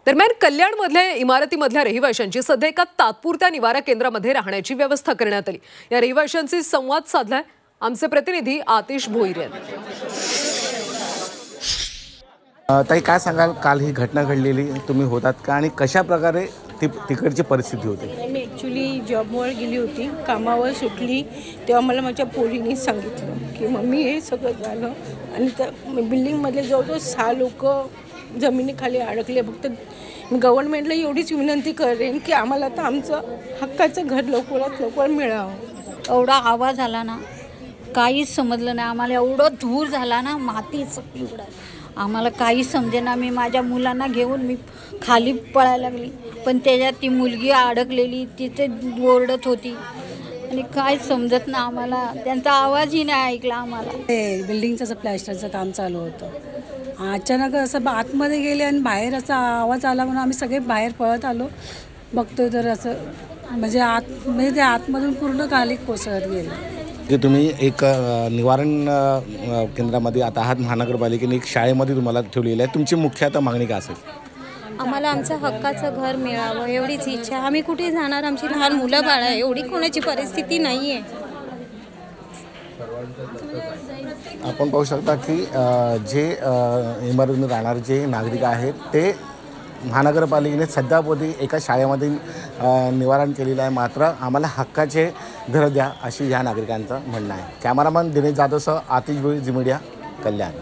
दरम्यान कल्याणमधल्या इमारतीमधल्या रहिवाशांची सध्या एका तात्पुरत्या निवारा केंद्रामध्ये राहण्याची व्यवस्था करण्यात आली। या रहिवाशांशी संवाद साधलाय आमचे प्रतिनिधी आतिश भोईर यांनी। ताई काय सांगाल, काल ही घटना घडलेली तुम्ही होतात का आणि कशा प्रकारे तिकडची परिस्थिती होती? मी ॲक्च्युली जॉबवर गेली होती, कामावर सुटली तेव्हा मला माझ्या पोरीने सांगितलं की मम्मी हे सगळं झालं आणि त्या बिल्डिंगमधले जवळजवळ 6 लोक जमिनीखाली अडकले। फक्त गव्हर्नमेंटला एवढीच विनंती करेन की आम्हाला आता आमचं हक्काचं घर लवकरात लवकर मिळावं। एवढा आवाज आला ना, काहीच समजलं नाही आम्हाला। एवढं धूर झाला ना, मातीच एवढं आम्हाला काहीच समजेना। मी माझ्या मुलांना घेऊन मी खाली पळायला लागली, पण त्याच्यात ती मुलगी अडकलेली तिथे ओरडत होती आणि काय समजत ना आम्हाला, त्यांचा आवाजही नाही ऐकला आम्हाला। ते बिल्डिंगचं प्लॅस्टरचं काम चालू होतं, अचानक असं आतमध्ये गेले आणि बाहेर असा आवाज आला म्हणून आम्ही सगळे बाहेर पळत आलो। बघतो तर असं म्हणजे ते आतमधून पूर्ण खाली कोसळत गेलं। की तुम्ही एक निवारण केंद्रामध्ये आता आहात, महानगरपालिकेने एक शाळेमध्ये तुम्हाला ठेवलेलं आहे, तुमची मुख्य आता मागणी काय असेल? आम्हाला आमचं हक्काचं घर मिळावं एवढीच इच्छा। आम्ही कुठे जाणार, आमची लहान मुलं बाळ आहे, एवढी कोणाची परिस्थिती नाही आहे। आपण पाहू शकता की जे इमारतीमध्ये राहणारे जे नागरिक आहेत ते महानगरपालिकेने सध्यापोधी एका शाळेमध्ये निवारण केलेलं आहे, मात्र आम्हाला हक्काचे घर द्या अशी ह्या नागरिकांचं म्हणणं आहे। कॅमेरामन दिनेश जाधवसह आतिश भोईर, झी मीडिया, कल्याण।